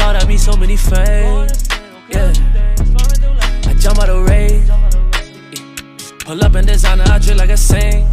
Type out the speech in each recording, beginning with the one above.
bought at me so many fades. Yeah. I jump out of rage. Pull up in designer, I drip like a saint.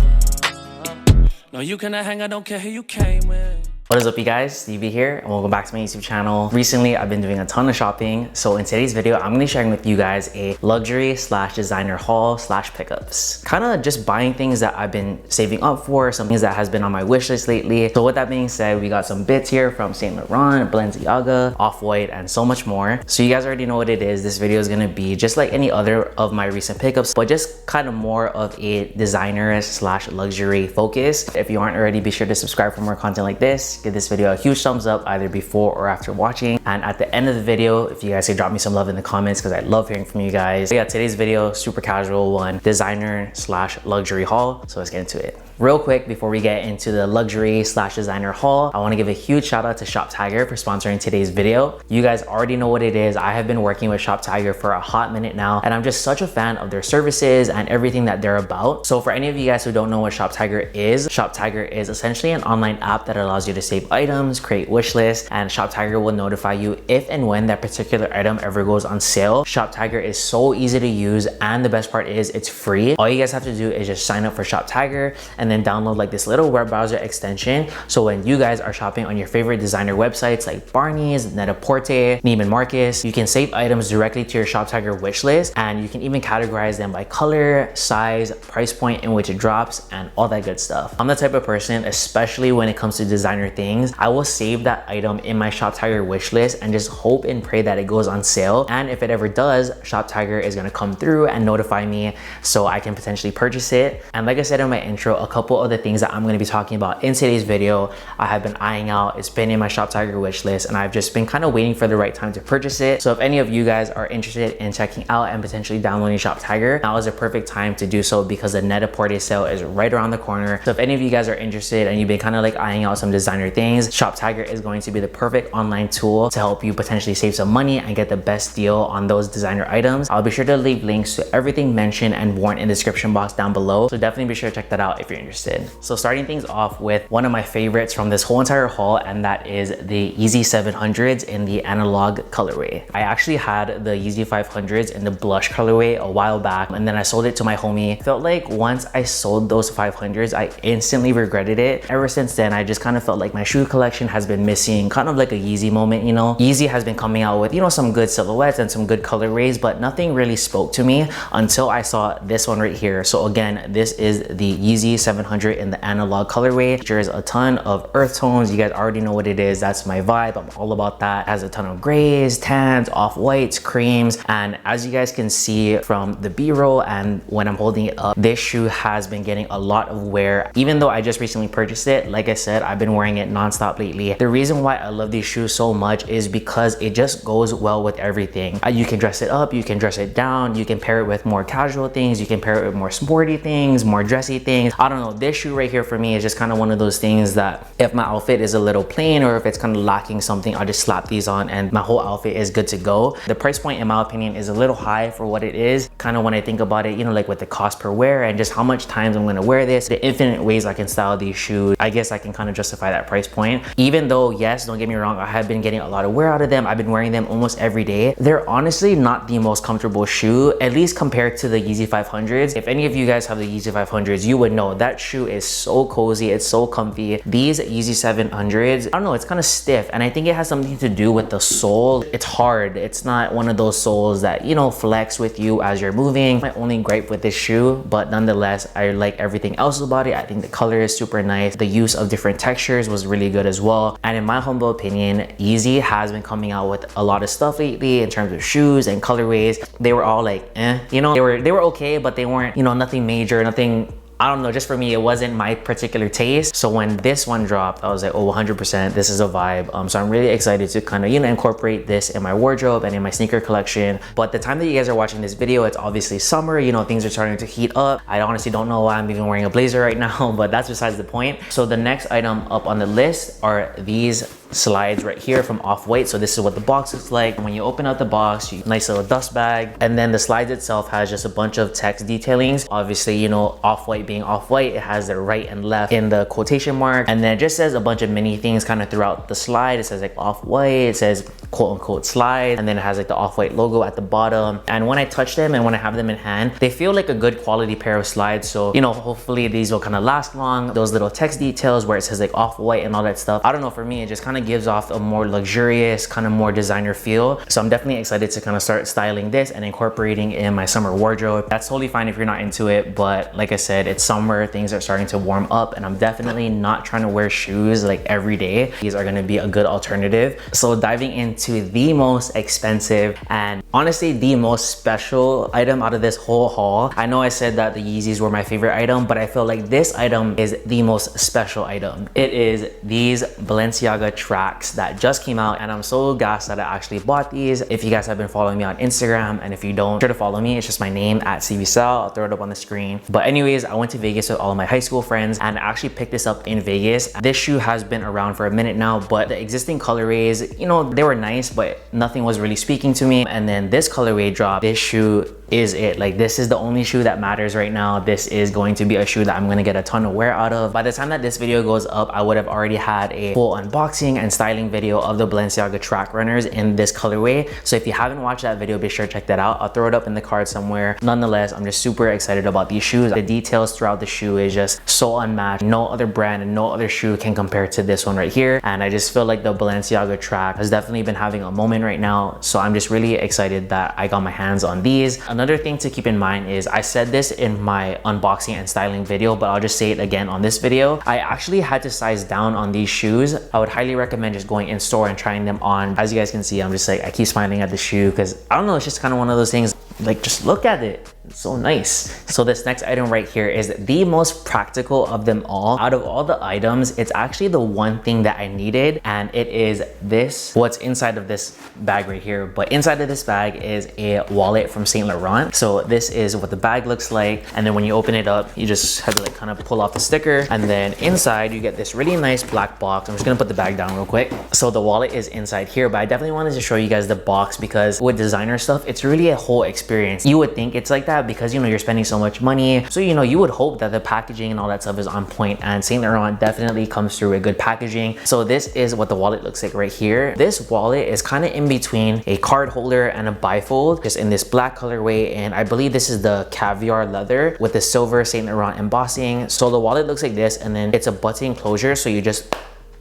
No, you cannot hang, I don't care who you came with. What is up, you guys? Stevie here, and welcome back to my YouTube channel. Recently, I've been doing a ton of shopping, so in today's video, I'm gonna be sharing with you guys a luxury slash designer haul slash pickups. Kind of just buying things that I've been saving up for, some things that has been on my wish list lately. So with that being said, we got some bits here from Saint Laurent, Balenciaga, Off-White, and so much more. So you guys already know what it is. This video is gonna be just like any other of my recent pickups, but just kind of more of a designer slash luxury focus. If you aren't already, be sure to subscribe for more content like this. Give this video a huge thumbs up either before or after watching, and at the end of the video, if you guys could drop me some love in the comments because I love hearing from you guys. But yeah, today's video, super casual one, designer slash luxury haul. So let's get into it. Real quick, before we get into the luxury slash designer haul, I want to give a huge shout out to Shoptagr for sponsoring today's video. You guys already know what it is. I have been working with Shoptagr for a hot minute now, and I'm just such a fan of their services and everything that they're about. So for any of you guys who don't know what Shoptagr is essentially an online app that allows you to save items, create wish lists, and Shoptagr will notify you if and when that particular item ever goes on sale. Shoptagr is so easy to use, and the best part is it's free. All you guys have to do is just sign up for Shoptagr and then download like this little web browser extension. So when you guys are shopping on your favorite designer websites like Barney's, Net-a-Porter, Neiman Marcus, you can save items directly to your Shoptagr wish list, and you can even categorize them by color, size, price point in which it drops, and all that good stuff. I'm the type of person, especially when it comes to designer things, I will save that item in my Shoptagr wish list and just hope and pray that it goes on sale. And if it ever does, Shoptagr is gonna come through and notify me so I can potentially purchase it. And like I said in my intro, a couple of the things that I'm gonna be talking about in today's video, I have been eyeing out. It's been in my Shoptagr wish list, and I've just been kind of waiting for the right time to purchase it. So if any of you guys are interested in checking out and potentially downloading Shoptagr, now is a perfect time to do so because the Net-a-Porter sale is right around the corner. So if any of you guys are interested and you've been kind of like eyeing out some designer things, Shoptagr is going to be the perfect online tool to help you potentially save some money and get the best deal on those designer items. I'll be sure to leave links to everything mentioned and worn in the description box down below. So definitely be sure to check that out if you're interested. So starting things off with one of my favorites from this whole entire haul, and that is the Yeezy 700s in the analog colorway. I actually had the Yeezy 500s in the blush colorway a while back, and then I sold it to my homie. Felt like once I sold those 500s, I instantly regretted it. Ever since then, I just kind of felt like my shoe collection has been missing kind of like a Yeezy moment, you know? Yeezy has been coming out with, you know, some good silhouettes and some good colorways, but nothing really spoke to me until I saw this one right here. So again, this is the Yeezy 700 in the analog colorway. There's a ton of earth tones. You guys already know what it is. That's my vibe. I'm all about that. It has a ton of grays, tans, off-whites, creams, and as you guys can see from the B-roll and when I'm holding it up, this shoe has been getting a lot of wear. Even though I just recently purchased it, like I said, I've been wearing it nonstop lately. The reason why I love these shoes so much is because it just goes well with everything. You can dress it up, you can dress it down, you can pair it with more casual things, you can pair it with more sporty things, more dressy things. I don't know, this shoe right here for me is just kind of one of those things that if my outfit is a little plain or if it's kind of lacking something, I'll just slap these on and my whole outfit is good to go. The price point in my opinion is a little high for what it is. Kind of when I think about it, you know, like with the cost per wear and just how much times I'm gonna wear this, the infinite ways I can style these shoes, I guess I can kind of justify that price point. Even though, yes, don't get me wrong, I have been getting a lot of wear out of them. I've been wearing them almost every day. They're honestly not the most comfortable shoe, at least compared to the Yeezy 500s. If any of you guys have the Yeezy 500s, you would know that shoe is so cozy, it's so comfy. These Yeezy 700s, I don't know, it's kind of stiff, and I think it has something to do with the sole. It's hard. It's not one of those soles that, you know, flex with you as you're moving. My only gripe with this shoe, but nonetheless, I like everything else about it. I think the color is super nice. The use of different textures was really good as well. And in my humble opinion, Yeezy has been coming out with a lot of stuff lately in terms of shoes and colorways. They were all like, you know, they were okay, but they weren't, you know, nothing major, nothing, I don't know, just for me, it wasn't my particular taste. So when this one dropped, I was like, oh, 100%, this is a vibe. So I'm really excited to kind of, you know, incorporate this in my wardrobe and in my sneaker collection. But the time that you guys are watching this video, it's obviously summer, you know, things are starting to heat up. I honestly don't know why I'm even wearing a blazer right now, but that's besides the point. So the next item up on the list are these slides right here from Off-White. So this is what the box looks like. When you open up the box, nice little dust bag. And then the slides itself has just a bunch of text detailings. Obviously, you know, Off-White being Off-White, it has the right and left in the quotation mark. And then it just says a bunch of mini things kind of throughout the slide. It says like Off-White, it says quote unquote slide, and then it has like the Off-White logo at the bottom. And when I touch them and when I have them in hand, they feel like a good quality pair of slides. So, you know, hopefully these will kind of last long. Those little text details where it says like Off-White and all that stuff, I don't know, for me, it just kind of gives off a more luxurious, kind of more designer feel. So I'm definitely excited to kind of start styling this and incorporating in my summer wardrobe. That's totally fine if you're not into it, but like I said, it's summer, things are starting to warm up, and I'm definitely not trying to wear shoes like every day. These are gonna be a good alternative. So diving into the most expensive and honestly the most special item out of this whole haul. I know I said that the Yeezys were my favorite item, but I feel like this item is the most special item. It is these Balenciaga tracks that just came out, and I'm so gassed that I actually bought these. If you guys have been following me on Instagram, and if you don't, sure to follow me. It's just my name at STEVIE. I'll throw it up on the screen. But anyways, I went to Vegas with all of my high school friends and I actually picked this up in Vegas. This shoe has been around for a minute now, but the existing colorways, you know, they were nice, but nothing was really speaking to me. And then this colorway dropped. This shoe is it. Like, this is the only shoe that matters right now. This is going to be a shoe that I'm gonna get a ton of wear out of. By the time that this video goes up, I would have already had a full unboxing and styling video of the Balenciaga track runners in this colorway. So if you haven't watched that video, be sure to check that out. I'll throw it up in the card somewhere. Nonetheless, I'm just super excited about these shoes. The details throughout the shoe is just so unmatched. No other brand and no other shoe can compare to this one right here. And I just feel like the Balenciaga track has definitely been having a moment right now. So I'm just really excited that I got my hands on these. Another thing to keep in mind is, I said this in my unboxing and styling video, but I'll just say it again on this video. I actually had to size down on these shoes. I would highly recommend just going in store and trying them on. As you guys can see, I'm just like, I keep smiling at the shoe because I don't know, it's just kind of one of those things, like, just look at it. It's so nice. So this next item right here is the most practical of them all. Out of all the items, it's actually the one thing that I needed, and it is this, what's inside of this bag right here. But inside of this bag is a wallet from Saint Laurent. So this is what the bag looks like, and then when you open it up, you just have to like kind of pull off the sticker, and then inside you get this really nice black box. I'm just gonna put the bag down real quick. So the wallet is inside here, but I definitely wanted to show you guys the box because with designer stuff, it's really a whole experience. You would think it's like that because, you know, you're spending so much money, so, you know, you would hope that the packaging and all that stuff is on point, and Saint Laurent definitely comes through with good packaging. So this is what the wallet looks like right here. This wallet is kind of in between a card holder and a bifold, just in this black colorway, and I believe this is the caviar leather with the silver Saint Laurent embossing. So the wallet looks like this, and then it's a button closure, so you just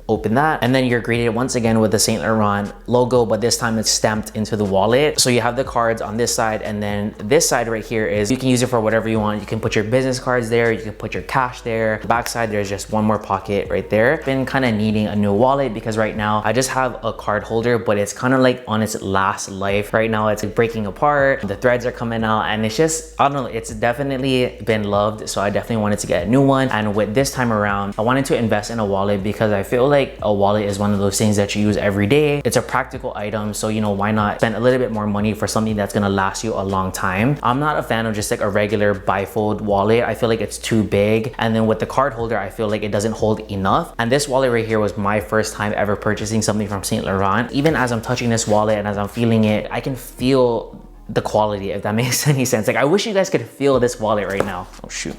open that, and then you're greeted once again with the Saint Laurent logo, but this time it's stamped into the wallet. So you have the cards on this side, and then this side right here is, you can use it for whatever you want. You can put your business cards there, you can put your cash there. The back side, there's just one more pocket right there. Been kind of needing a new wallet because right now I just have a card holder, but it's kind of like on its last life. Right now it's like breaking apart, the threads are coming out, and it's just, I don't know, it's definitely been loved. So I definitely wanted to get a new one, and with this time around, I wanted to invest in a wallet because I feel like a wallet is one of those things that you use every day. It's a practical item, so, you know, why not spend a little bit more money for something that's gonna last you a long time. I'm not a fan of just like a regular bifold wallet. I feel like it's too big, and then with the card holder, I feel like it doesn't hold enough. And this wallet right here was my first time ever purchasing something from Saint Laurent. Even as I'm touching this wallet and as I'm feeling it, I can feel the quality, if that makes any sense. Like, I wish you guys could feel this wallet right now. Oh shoot.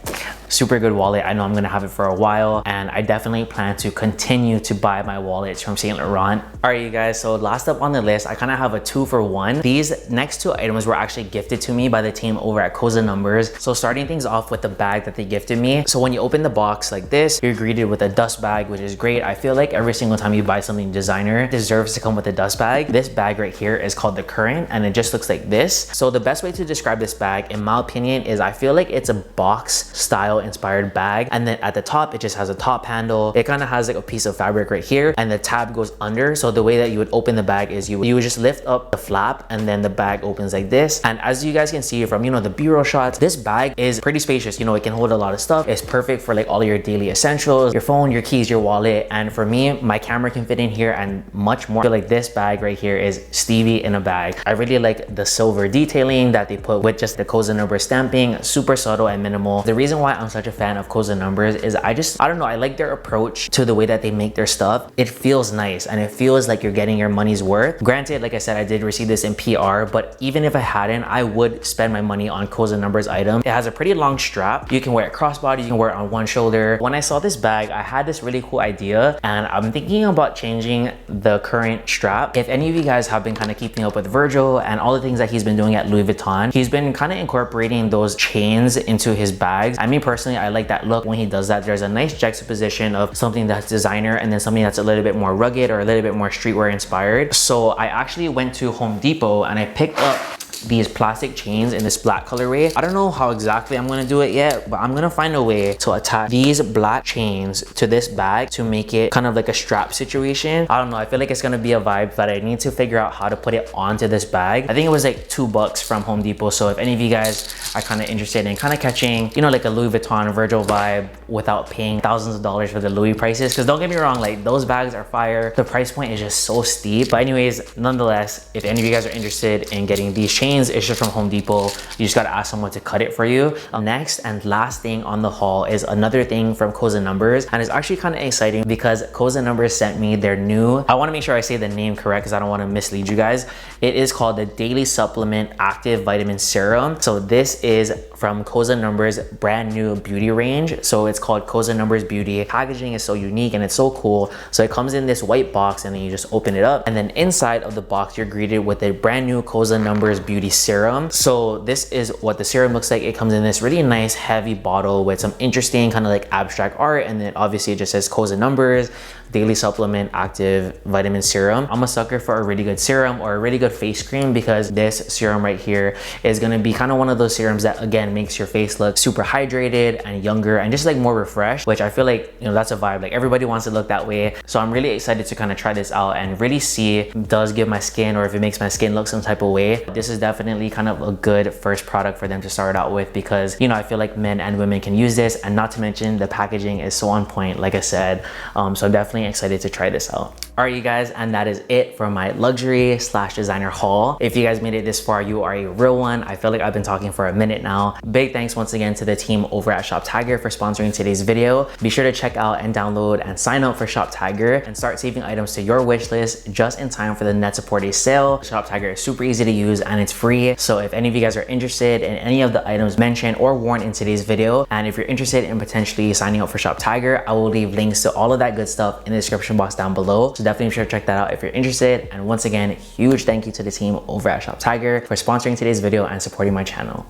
Super good wallet. I know I'm gonna have it for a while, and I definitely plan to continue to buy my wallets from Saint Laurent. All right, you guys, so last up on the list, I kind of have a 2-for-1. These next two items were actually gifted to me by the team over at Kozha Numbers. So starting things off with the bag that they gifted me. So when you open the box like this, you're greeted with a dust bag, which is great. I feel like every single time you buy something designer, it deserves to come with a dust bag. This bag right here is called the Current, and it just looks like this. So the best way to describe this bag, in my opinion, is I feel like it's a box style inspired bag, and then at the top it just has a top handle. It kind of has like a piece of fabric right here, and the tab goes under. So the way that you would open the bag is you would just lift up the flap, and then the bag opens like this. And as you guys can see from, you know, the B-roll shots, this bag is pretty spacious. You know, it can hold a lot of stuff. It's perfect for like all of your daily essentials, your phone, your keys, your wallet. And for me, my camera can fit in here and much more. I feel like this bag right here is Stevie in a bag. I really like the silver detailing that they put with just the Kozha Numbers stamping, super subtle and minimal. The reason why I'm such a fan of Kozha Numbers is I don't know, I like their approach to the way that they make their stuff. It feels nice and it feels like you're getting your money's worth. Granted, like I said, I did receive this in PR, but even if I hadn't, I would spend my money on Kozha Numbers item. It has a pretty long strap. You can wear it crossbody, you can wear it on one shoulder. When I saw this bag, I had this really cool idea and I'm thinking about changing the current strap. If any of you guys have been kind of keeping up with Virgil and all the things that he's been doing at Louis Vuitton, he's been kind of incorporating those chains into his bags. I mean, personally, I like that look when he does that. There's a nice juxtaposition of something that's designer and then something that's a little bit more rugged or a little bit more streetwear inspired. So I actually went to Home Depot and I picked up these plastic chains in this black colorway. I don't know how exactly I'm gonna do it yet, but I'm gonna find a way to attach these black chains to this bag to make it kind of like a strap situation. I don't know, I feel like it's gonna be a vibe, but I need to figure out how to put it onto this bag. I think it was like $2 from Home Depot. So if any of you guys are kind of interested in kind of catching, you know, like a Louis Vuitton Virgil vibe without paying thousands of dollars for the Louis prices, because don't get me wrong, like those bags are fire. The price point is just so steep. But anyways, nonetheless, if any of you guys are interested in getting these chains, it's just from Home Depot. You just gotta ask someone to cut it for you. Next and last thing on the haul is another thing from Kozha Numbers, and it's actually kind of exciting because Kozha Numbers sent me their new, I want to make sure I say the name correct because I don't want to mislead you guys. It is called the Daily Supplement Active Vitamin Serum. So this is from Kozha Numbers brand new beauty range. So it's called Kozha Numbers Beauty. Packaging is so unique and it's so cool. So it comes in this white box and then you just open it up, and then inside of the box you're greeted with a brand new Kozha Numbers Beauty Serum. So this is what the serum looks like. It comes in this really nice heavy bottle with some interesting kind of like abstract art, and then obviously it just says Kozha Numbers Daily Supplement Active Vitamin Serum. I'm a sucker for a really good serum or a really good face cream, because this serum right here is gonna be kind of one of those serums that again makes your face look super hydrated and younger and just like more refreshed, which I feel like, you know, that's a vibe. Like everybody wants to look that way. So I'm really excited to kind of try this out and really see if it does give my skin or if it makes my skin look some type of way. This is definitely kind of a good first product for them to start out with, because, you know, I feel like men and women can use this, and not to mention the packaging is so on point, like I said. So I'm definitely excited to try this out. All right, you guys, and that is it for my luxury / designer haul. If you guys made it this far, you are a real one. I feel like I've been talking for a minute now. Big thanks once again to the team over at Shoptagr for sponsoring today's video. Be sure to check out and download and sign up for Shoptagr and start saving items to your wish list just in time for the Net-a-Porter Day sale. Shoptagr is super easy to use and it's free. So if any of you guys are interested in any of the items mentioned or worn in today's video, and if you're interested in potentially signing up for Shoptagr, I will leave links to all of that good stuff in the description box down below. So definitely be sure to check that out if you're interested. And once again, huge thank you to the team over at Shoptagr for sponsoring today's video and supporting my channel.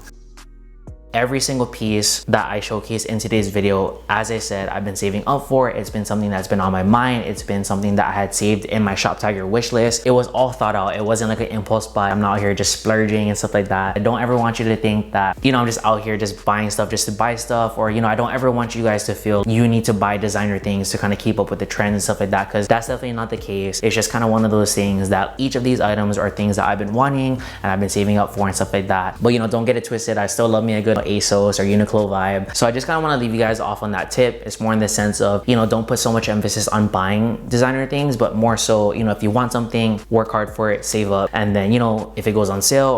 Every single piece that I showcase in today's video, as I said, I've been saving up for. It's been something that's been on my mind. It's been something that I had saved in my Shoptagr wish list. It was all thought out. It wasn't like an impulse buy. I'm not here just splurging and stuff like that. I don't ever want you to think that, you know, I'm just out here just buying stuff just to buy stuff, or, you know, I don't ever want you guys to feel you need to buy designer things to kind of keep up with the trends and stuff like that, because that's definitely not the case. It's just kind of one of those things that each of these items are things that I've been wanting and I've been saving up for and stuff like that. But, you know, don't get it twisted. I still love me a good ASOS or Uniqlo vibe. So I just kind of want to leave you guys off on that tip. It's more in the sense of, you know, don't put so much emphasis on buying designer things, but more so, you know, if you want something, work hard for it, save up, and then, you know, if it goes on sale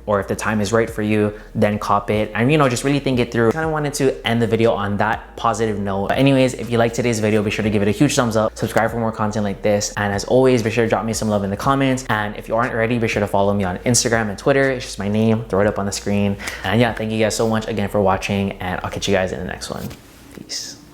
or if the time is right for you, then cop it, and, you know, just really think it through. I kind of wanted to end the video on that positive note. But anyways, if you like today's video, be sure to give it a huge thumbs up, subscribe for more content like this, and as always, be sure to drop me some love in the comments. And if you aren't already, be sure to follow me on Instagram and Twitter. It's just my name, throw it up on the screen. And yeah, thank you guys so much again for watching, and I'll catch you guys in the next one. Peace.